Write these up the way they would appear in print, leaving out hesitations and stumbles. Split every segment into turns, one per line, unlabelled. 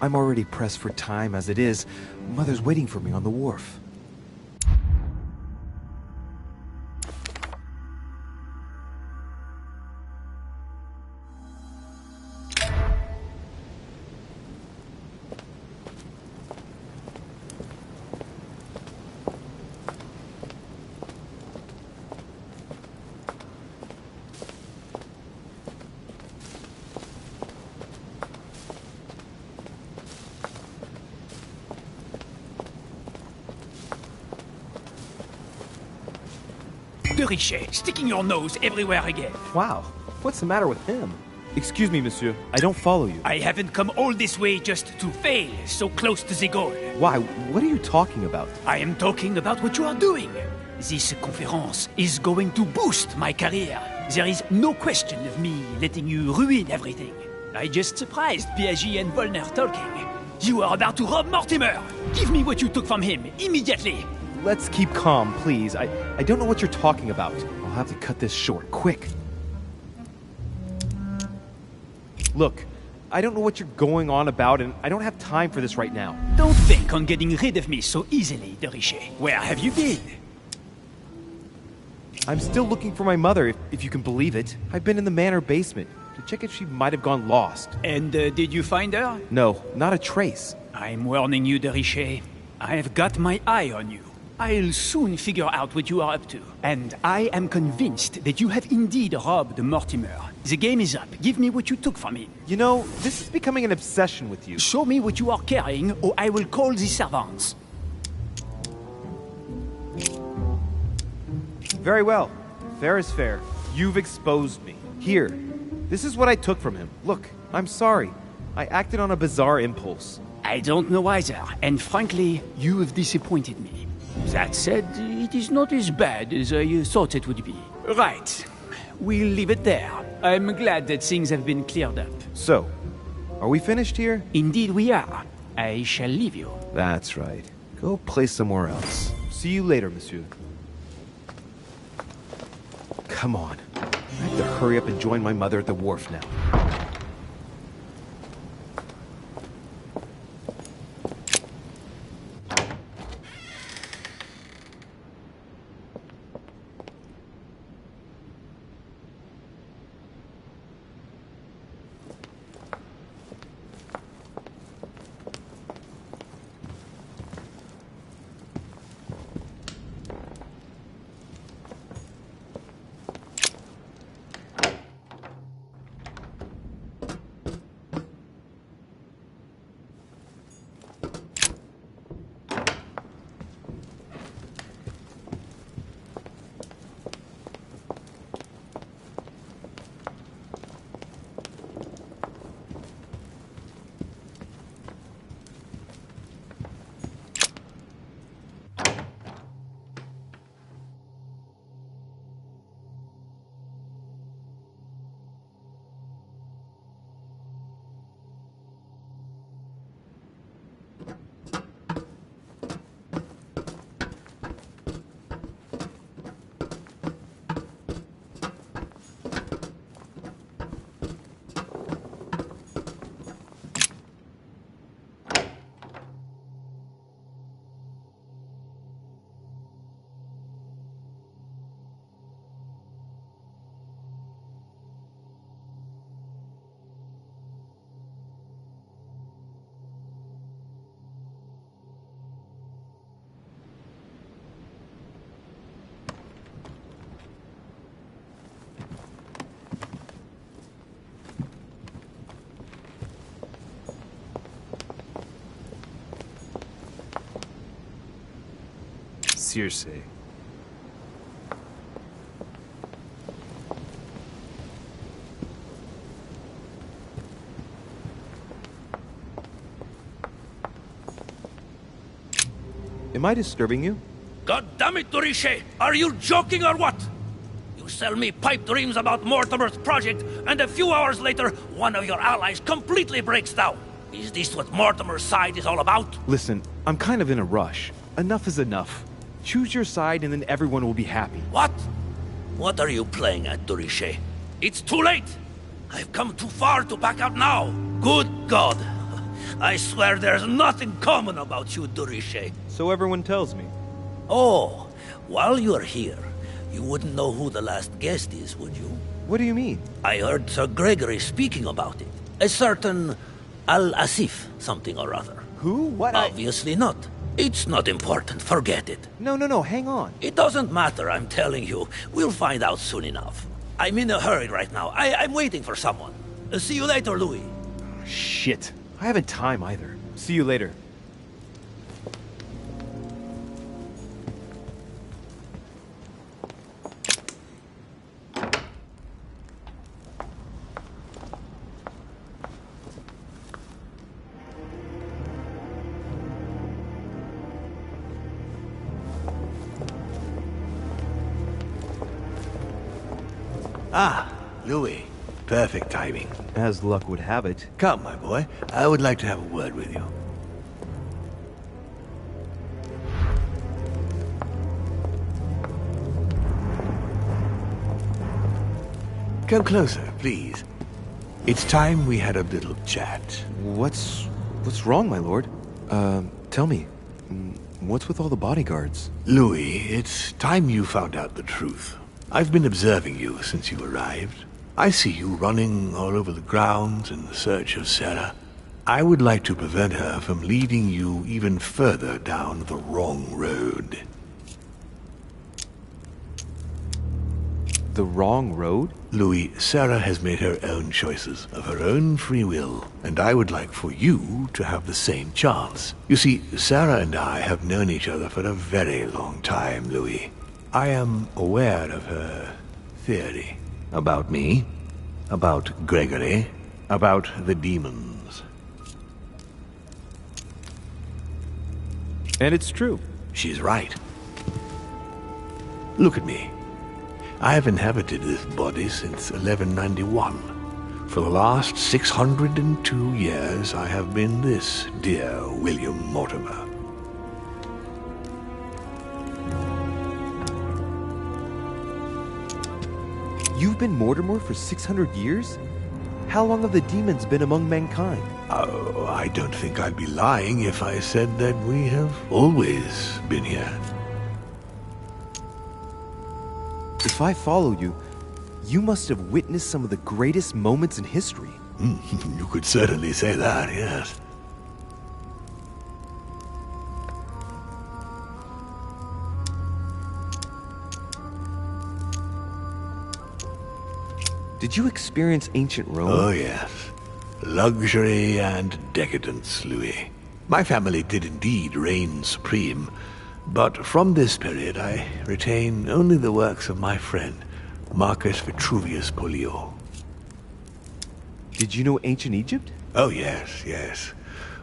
I'm already pressed for time as it is. Mother's waiting for me on the wharf.
De Richet, sticking your nose everywhere again.
Wow, what's the matter with him? Excuse me, monsieur. I don't follow you.
I haven't come all this way just to fail so close to the goal.
Why? What are you talking about?
I am talking about what you are doing. This conference is going to boost my career. There is no question of me letting you ruin everything. I just surprised Piaget and Volner talking. You are about to rob Mortimer. Give me what you took from him, immediately.
Let's keep calm, please. I don't know what you're talking about. I'll have to cut this short, quick. Look, I don't know what you're going on about, and I don't have time for this right now.
Don't think on getting rid of me so easily, De Richet. Where have you been?
I'm still looking for my mother, if you can believe it. I've been in the manor basement to check if she might have gone lost.
And did you find her?
No, not a trace.
I'm warning you, De Richet. I've got my eye on you. I'll soon figure out what you are up to. And I am convinced that you have indeed robbed Mortimer. The game is up. Give me what you took from him.
You know, this is becoming an obsession with you.
Show me what you are carrying, or I will call the servants.
Very well. Fair is fair. You've exposed me. Here. This is what I took from him. Look, I'm sorry. I acted on a bizarre impulse.
I don't know either, and frankly, you have disappointed me. That said, it is not as bad as I thought it would be. Right. We'll leave it there. I'm glad that things have been cleared up.
So, are we finished here?
Indeed we are. I shall leave you.
That's right. Go play somewhere else. See you later, monsieur. Come on. I have to hurry up and join my mother at the wharf now. Circe. Am I disturbing you?
God damn it, Richet! Are you joking or what? You sell me pipe dreams about Mortimer's project, and a few hours later, one of your allies completely breaks down. Is this what Mortimer's side is all about?
Listen, I'm kind of in a rush. Enough is enough. Choose your side and then everyone will be happy.
What? What are you playing at, Richet? It's too late! I've come too far to back out now! Good God! I swear there's nothing common about you, Durishe.
So everyone tells me.
Oh, while you're here, you wouldn't know who the last guest is, would you?
What do you mean?
I heard Sir Gregory speaking about it. A certain Al-Asif something or other.
Who? What?
Obviously not. It's not important, forget it.
No, hang on.
It doesn't matter, I'm telling you. We'll find out soon enough. I'm in a hurry right now. I'm waiting for someone. See you later, Louis.
Shit. I haven't time either. See you later.
Ah, Louis. Perfect timing.
As luck would have it.
Come, my boy. I would like to have a word with you. Come closer, please. It's time we had a little chat.
What's wrong, my lord? Tell me. What's with all the bodyguards?
Louis, it's time you found out the truth. I've been observing you since you arrived. I see you running all over the grounds in search of Sarah. I would like to prevent her from leading you even further down the wrong road.
The wrong road?
Louis, Sarah has made her own choices of her own free will, and I would like for you to have the same chance. You see, Sarah and I have known each other for a very long time, Louis. I am aware of her theory. About me, about Gregory, about the demons.
And it's true.
She's right. Look at me. I have inhabited this body since 1191. For the last 602 years, I have been this dear William Mortimer.
You've been Mortimer for 600 years? How long have the demons been among mankind?
Oh, I don't think I'd be lying if I said that we have always been here.
If I follow you, you must have witnessed some of the greatest moments in history.
You could certainly say that, yes.
Did you experience ancient Rome?
Oh, yes. Luxury and decadence, Louis. My family did indeed reign supreme, but from this period I retain only the works of my friend, Marcus Vitruvius Pollio.
Did you know ancient Egypt?
Oh, yes, yes.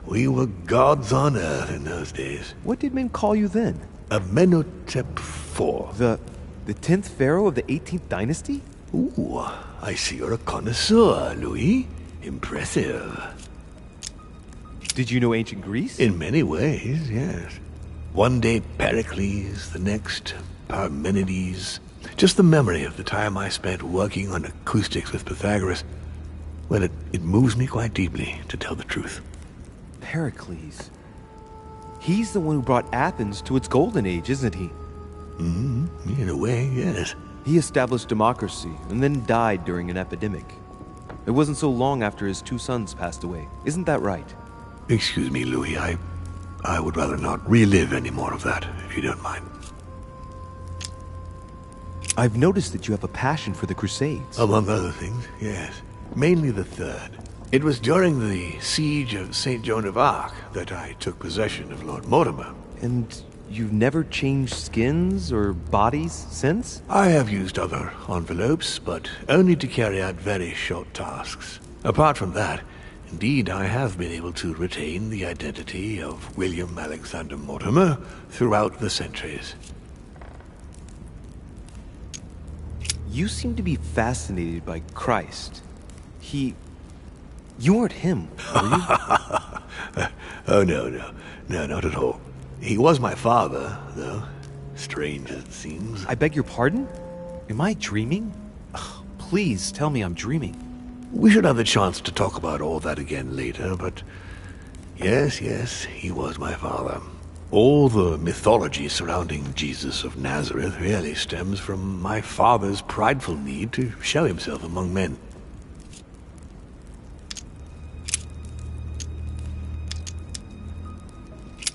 We were gods on earth in those days.
What did men call you then?
Amenhotep IV.
The 10th pharaoh of the 18th dynasty?
Ooh, I see you're a connoisseur, Louis. Impressive.
Did you know ancient Greece?
In many ways, yes. One day Pericles, the next Parmenides. Just the memory of the time I spent working on acoustics with Pythagoras. Well, it moves me quite deeply, to tell the truth.
Pericles. He's the one who brought Athens to its golden age, isn't he?
In a way, yes.
He established democracy and then died during an epidemic. It wasn't so long after his 2 sons passed away. Isn't that right?
Excuse me, Louis. I would rather not relive any more of that, if you don't mind.
I've noticed that you have a passion for the Crusades.
Among other things, yes. Mainly the third. It was during the siege of St. Joan of Arc that I took possession of Lord Mortimer.
And you've never changed skins or bodies since?
I have used other envelopes, but only to carry out very short tasks. Apart from that, indeed, I have been able to retain the identity of William Alexander Mortimer throughout the centuries.
You seem to be fascinated by Christ. You weren't him, were you?
Oh, no, not at all. He was my father, though. Strange as it seems.
I beg your pardon? Am I dreaming? Ugh, please tell me I'm dreaming.
We should have the chance to talk about all that again later, but Yes, yes, he was my father. All the mythology surrounding Jesus of Nazareth really stems from my father's prideful need to show himself among men.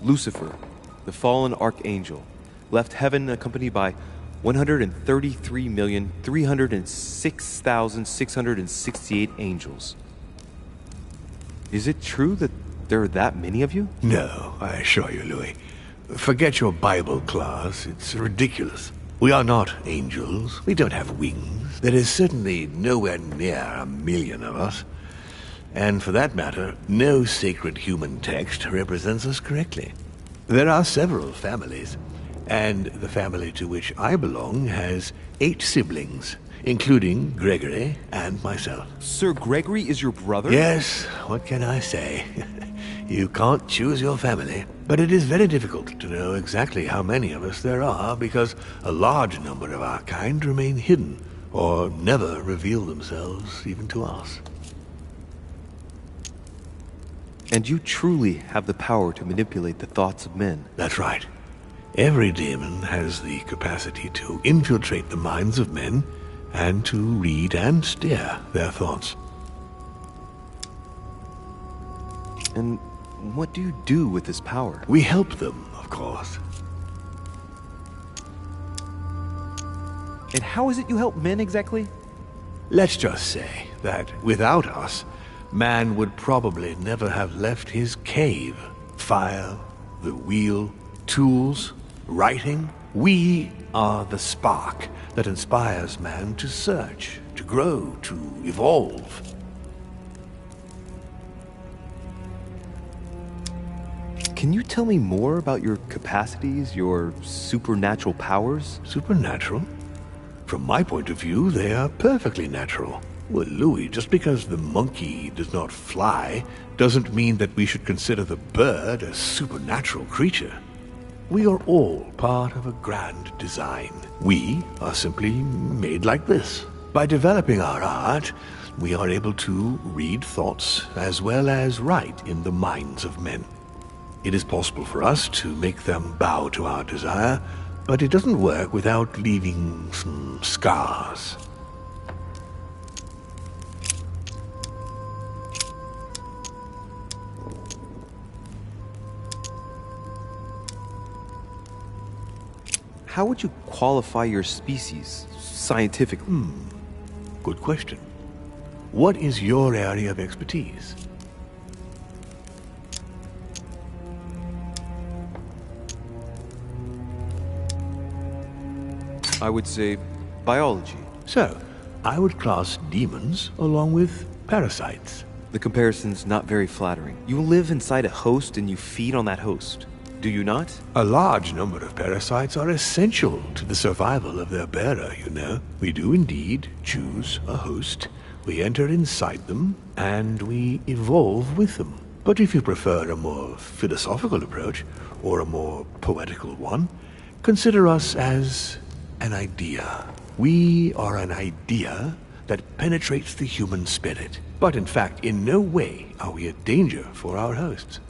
Lucifer, the fallen archangel, left heaven accompanied by 133,306,668 angels. Is it true that there are that many of you?
No, I assure you, Louis. Forget your Bible class. It's ridiculous. We are not angels. We don't have wings. There is certainly nowhere near 1,000,000 of us. And for that matter, no sacred human text represents us correctly. There are several families, and the family to which I belong has 8 siblings, including Gregory and myself.
Sir Gregory is your brother?
Yes, what can I say? You can't choose your family, but it is very difficult to know exactly how many of us there are because a large number of our kind remain hidden or never reveal themselves even to us.
And you truly have the power to manipulate the thoughts of men.
That's right. Every demon has the capacity to infiltrate the minds of men and to read and steer their thoughts.
And what do you do with this power?
We help them, of course.
And how is it you help men exactly?
Let's just say that without us, man would probably never have left his cave. Fire, the wheel, tools, writing. We are the spark that inspires man to search, to grow, to evolve.
Can you tell me more about your capacities, your supernatural powers?
Supernatural? From my point of view, they are perfectly natural. Well, Louis, just because the monkey does not fly doesn't mean that we should consider the bird a supernatural creature. We are all part of a grand design. We are simply made like this. By developing our art, we are able to read thoughts as well as write in the minds of men. It is possible for us to make them bow to our desire, but it doesn't work without leaving some scars.
How would you qualify your species scientifically?
Good question. What is your area of expertise?
I would say biology.
So, I would class demons along with parasites.
The comparison's not very flattering. You live inside a host and you feed on that host. Do you not?
A large number of parasites are essential to the survival of their bearer, you know. We do indeed choose a host. We enter inside them, and we evolve with them. But if you prefer a more philosophical approach, or a more poetical one, consider us as an idea. We are an idea that penetrates the human spirit. But in fact, in no way are we a danger for our hosts.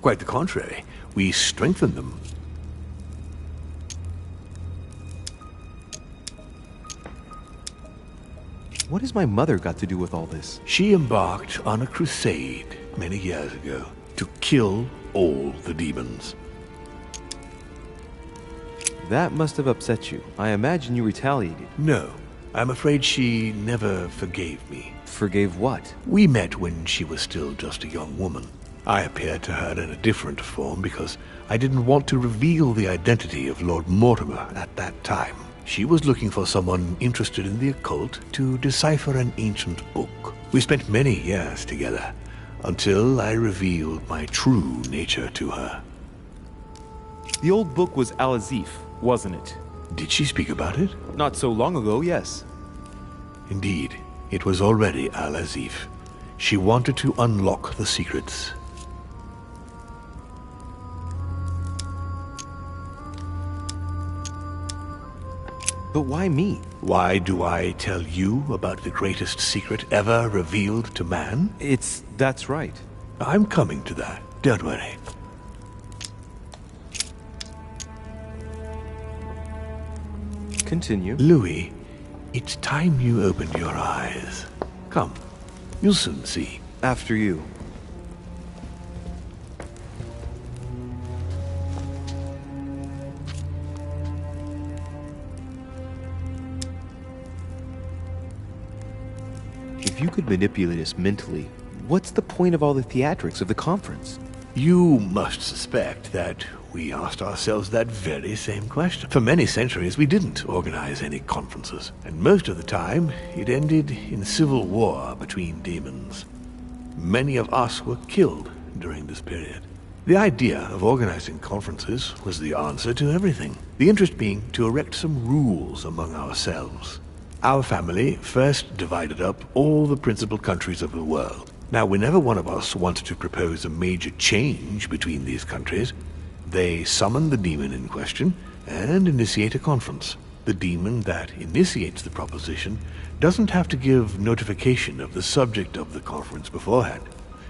Quite the contrary, we strengthen them.
What has my mother got to do with all this?
She embarked on a crusade many years ago to kill all the demons.
That must have upset you. I imagine you retaliated.
No, I'm afraid she never forgave me.
Forgave what?
We met when she was still just a young woman. I appeared to her in a different form because I didn't want to reveal the identity of Lord Mortimer at that time. She was looking for someone interested in the occult to decipher an ancient book. We spent many years together until I revealed my true nature to her.
The old book was Al-Azif, wasn't it?
Did she speak about it?
Not so long ago, yes.
Indeed, it was already Al-Azif. She wanted to unlock the secrets.
But why me?
Why do I tell you about the greatest secret ever revealed to man?
That's right.
I'm coming to that. Don't worry.
Continue.
Louis, it's time you opened your eyes. Come, you'll soon see.
After you. If you could manipulate us mentally, what's the point of all the theatrics of the conference?
You must suspect that we asked ourselves that very same question. For many centuries, we didn't organize any conferences, and most of the time, it ended in civil war between demons. Many of us were killed during this period. The idea of organizing conferences was the answer to everything, the interest being to erect some rules among ourselves. Our family first divided up all the principal countries of the world. Now, whenever one of us wanted to propose a major change between these countries, they summon the demon in question and initiate a conference. The demon that initiates the proposition doesn't have to give notification of the subject of the conference beforehand.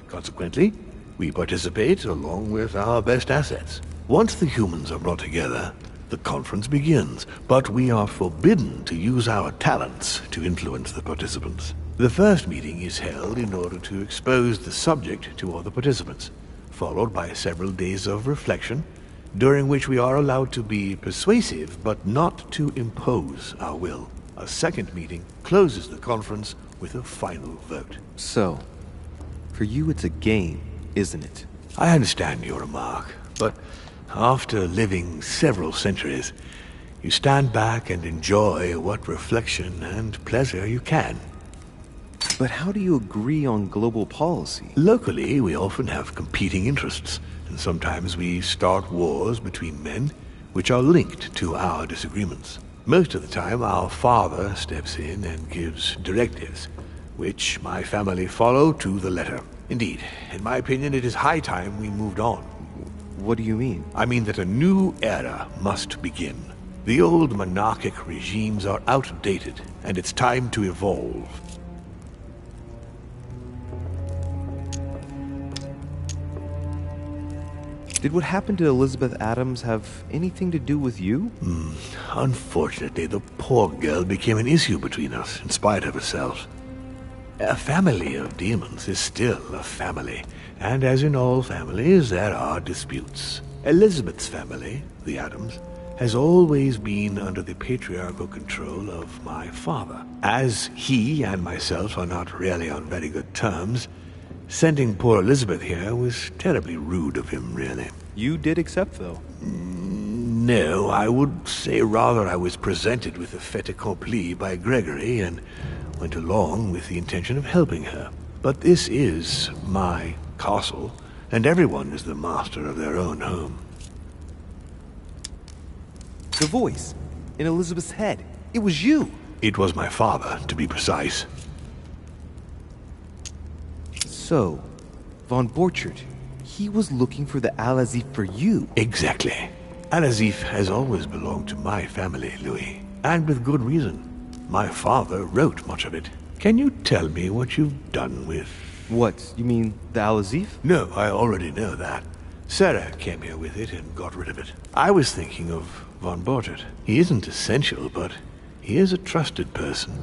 Consequently, we participate along with our best assets. Once the humans are brought together, the conference begins, but we are forbidden to use our talents to influence the participants. The first meeting is held in order to expose the subject to all the participants, followed by several days of reflection, during which we are allowed to be persuasive but not to impose our will. A second meeting closes the conference with a final vote.
So, for you it's a game, isn't it?
I understand your remark, but after living several centuries, you stand back and enjoy what reflection and pleasure you can.
But how do you agree on global policy?
Locally, we often have competing interests, and sometimes we start wars between men which are linked to our disagreements. Most of the time, our father steps in and gives directives, which my family follow to the letter. Indeed, in my opinion, it is high time we moved on.
What do you mean?
I mean that a new era must begin. The old monarchic regimes are outdated, and it's time to evolve.
Did what happened to Elizabeth Adams have anything to do with you?
Unfortunately, the poor girl became an issue between us, in spite of herself. A family of demons is still a family, and as in all families, there are disputes. Elizabeth's family, the Adams, has always been under the patriarchal control of my father. As he and myself are not really on very good terms, sending poor Elizabeth here was terribly rude of him, really.
You did accept, though.
No, I would say rather I was presented with a fait accompli by Gregory and went along with the intention of helping her. But this is my castle, and everyone is the master of their own home.
The voice in Elizabeth's head. It was you.
It was my father, to be precise.
So, von Borchert, he was looking for the Al-Azif for you.
Exactly. Al-Azif has always belonged to my family, Louis. And with good reason. My father wrote much of it. Can you tell me what you've done with...
What? You mean the Al-Azif?
No, I already know that. Sarah came here with it and got rid of it. I was thinking of von Borchert. He isn't essential, but he is a trusted person.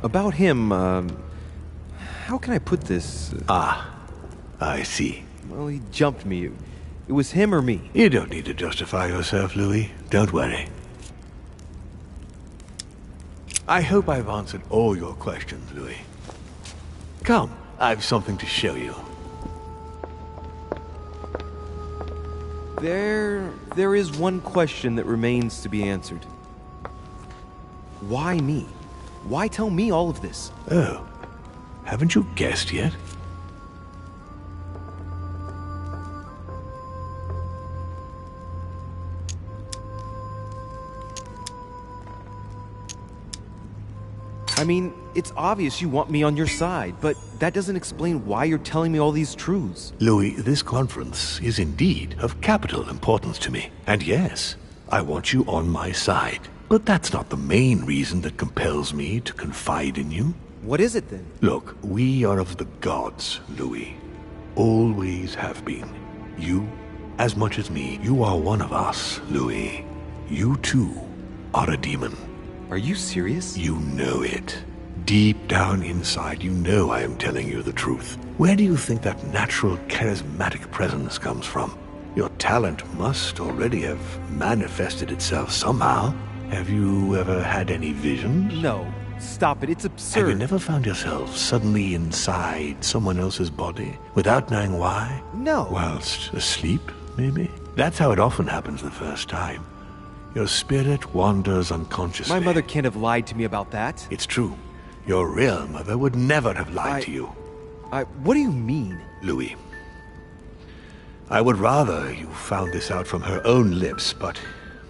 About him, how can I put this?
I see.
Well, he jumped me. It was him or me.
You don't need to justify yourself, Louis. Don't worry. I hope I've answered all your questions, Louis. Come, I've something to show you.
There is one question that remains to be answered. Why me? Why tell me all of this?
Oh, haven't you guessed yet?
I mean, it's obvious you want me on your side, but that doesn't explain why you're telling me all these truths.
Louis, this conference is indeed of capital importance to me. And yes, I want you on my side. But that's not the main reason that compels me to confide in you.
What is it then?
Look, we are of the gods, Louis. always have been. You, as much as me, you are one of us, Louis. You too are a demon.
Are you serious?
You know it. Deep down inside, you know I am telling you the truth. Where do you think that natural, charismatic presence comes from? Your talent must already have manifested itself somehow. Have you ever had any visions?
No. Stop it. It's absurd.
Have you never found yourself suddenly inside someone else's body without knowing why?
No.
Whilst asleep, maybe? That's how it often happens the first time. Your spirit wanders unconsciously.
My mother can't have lied to me about that.
It's true. Your real mother would never have lied to you.
What do you mean?
Louis, I would rather you found this out from her own lips, but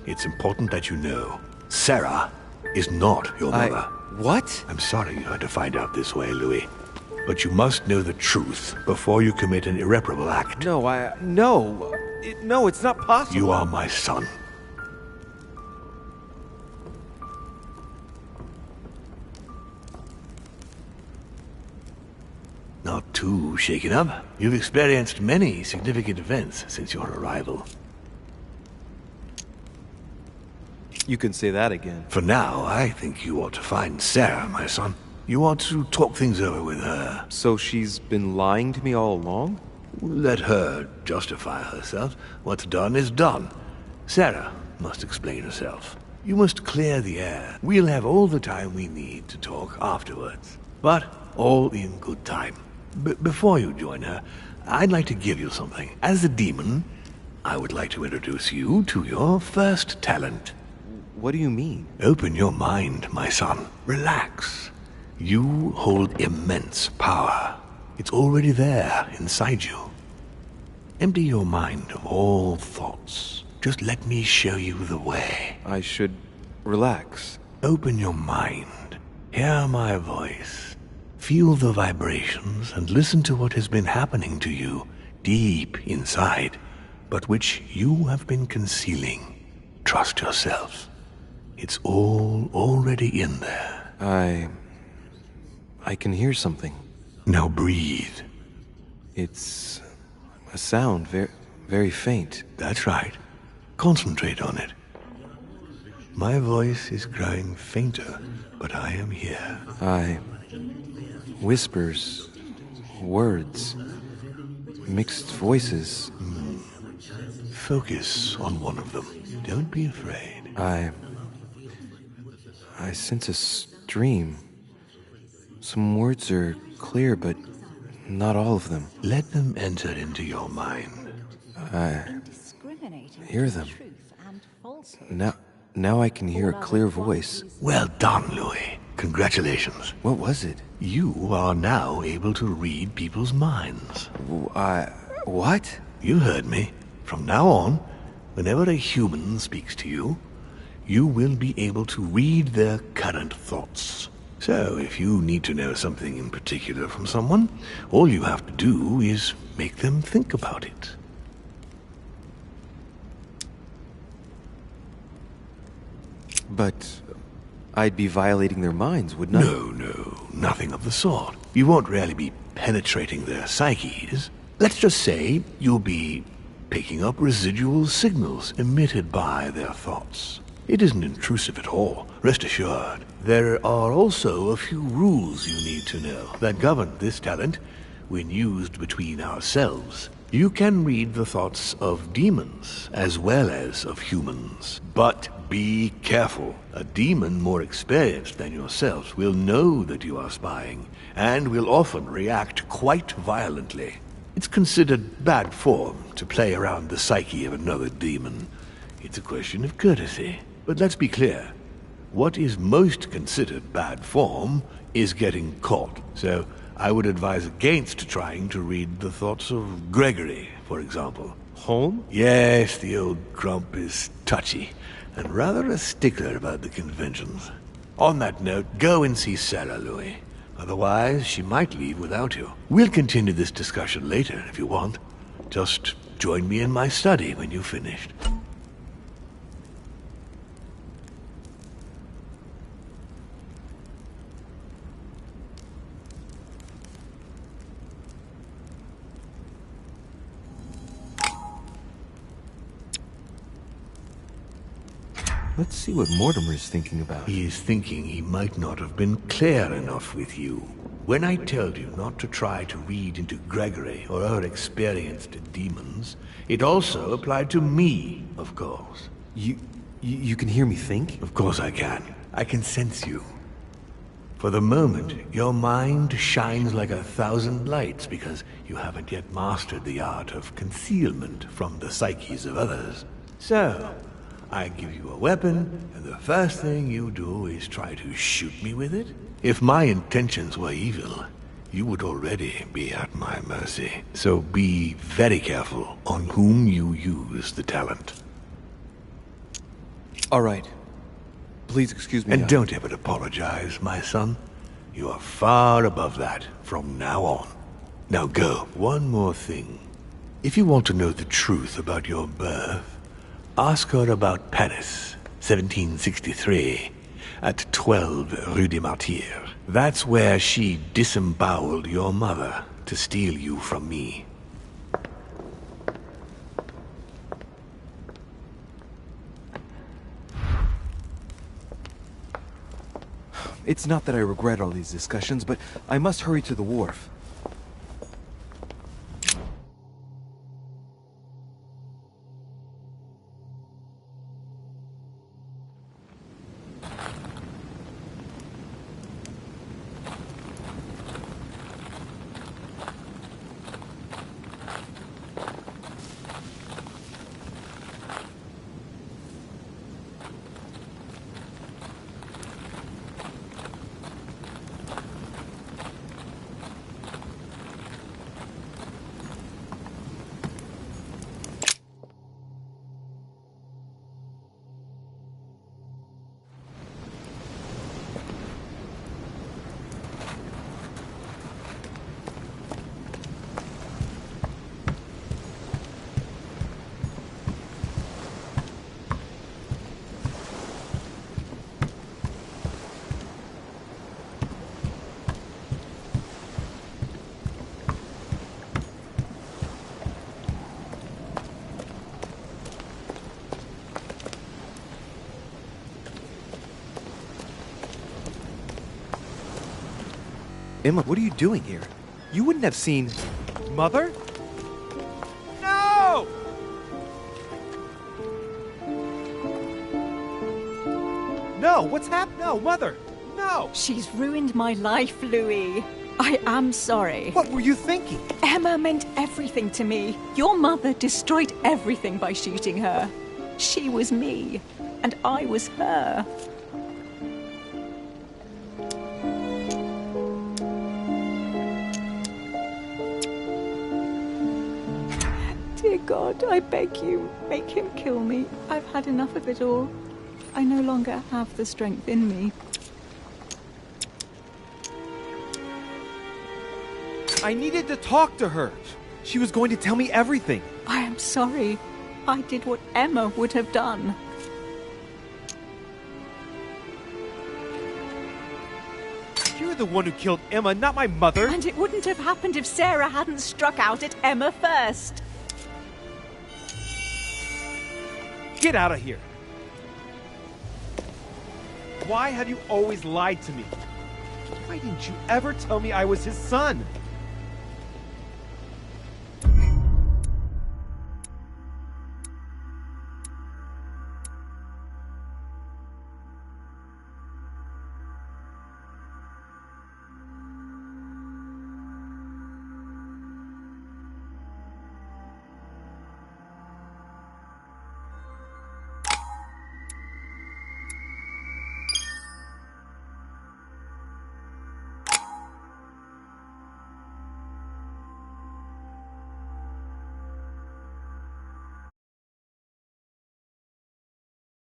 it's important that you know. Sarah is not your mother.
What?
I'm sorry you had to find out this way, Louis. But you must know the truth before you commit an irreparable act.
No, no, it's not possible.
You are my son. Not too shaken up. You've experienced many significant events since your arrival.
You can say that again.
For now, I think you ought to find Sarah, my son. You ought to talk things over with her.
So she's been lying to me all along?
Let her justify herself. What's done is done. Sarah must explain herself. You must clear the air. We'll have all the time we need to talk afterwards. But all in good time. Before you join her, I'd like to give you something. As a demon, I would like to introduce you to your first talent.
What do you mean?
Open your mind, my son. Relax. You hold immense power. It's already there inside you. Empty your mind of all thoughts. Just let me show you the way.
I should relax.
Open your mind. Hear my voice. Feel the vibrations and listen to what has been happening to you deep inside, but which you have been concealing. Trust yourself. It's all already in there.
I can hear something.
Now breathe.
It's a sound, very faint.
That's right. Concentrate on it. My voice is growing fainter, but I am here.
Whispers, words, mixed voices.
Focus on one of them. Don't be afraid.
I sense a stream. Some words are clear, but not all of them.
Let them enter into your mind.
Hear them. Now I can hear a clear voice.
Well done, Louis. Congratulations.
What was it?
You are now able to read people's minds.
What?
You heard me. From now on, whenever a human speaks to you, you will be able to read their current thoughts. So, if you need to know something in particular from someone, all you have to do is make them think about it.
But I'd be violating their minds, wouldn't I?
No, nothing of the sort. You won't really be penetrating their psyches. Let's just say you'll be picking up residual signals emitted by their thoughts. It isn't intrusive at all, rest assured. There are also a few rules you need to know that govern this talent when used between ourselves. You can read the thoughts of demons as well as of humans. But be careful. A demon more experienced than yourself will know that you are spying and will often react quite violently. It's considered bad form to play around the psyche of another demon. It's a question of courtesy. But let's be clear. What is most considered bad form is getting caught. So I would advise against trying to read the thoughts of Gregory, for example.
Home?
Yes, the old grump is touchy, and rather a stickler about the conventions. On that note, go and see Sarah, Louis. Otherwise, she might leave without you. We'll continue this discussion later, if you want. Just join me in my study when you've finished.
Let's see what Mortimer's thinking about.
He is thinking he might not have been clear enough with you. When I told you not to try to read into Gregory or her experienced demons, it also applied to me, of course.
You can hear me think?
Of course I can. I can sense you. For the moment, your mind shines like 1,000 lights because you haven't yet mastered the art of concealment from the psyches of others. So, I give you a weapon, and the first thing you do is try to shoot me with it? If my intentions were evil, you would already be at my mercy. So be very careful on whom you use the talent.
All right. Please excuse me.
And don't ever apologize, my son. You are far above that from now on. Now go. One more thing. If you want to know the truth about your birth, ask her about Paris, 1763, at 12 Rue des Martyrs. That's where she disemboweled your mother to steal you from me.
It's not that I regret all these discussions, but I must hurry to the wharf. Emma, what are you doing here? You wouldn't have seen... Mother? No! No, what's happened? No, Mother! No!
She's ruined my life, Louis. I am sorry.
What were you thinking?
Emma meant everything to me. Your mother destroyed everything by shooting her. She was me, and I was her. Dear God, I beg you, make him kill me. I've had enough of it all. I no longer have the strength in me.
I needed to talk to her. She was going to tell me everything.
I am sorry. I did what Emma would have done.
You're the one who killed Emma, not my mother.
And it wouldn't have happened if Sarah hadn't struck out at Emma first.
Get out of here. Why have you always lied to me? Why didn't you ever tell me I was his son?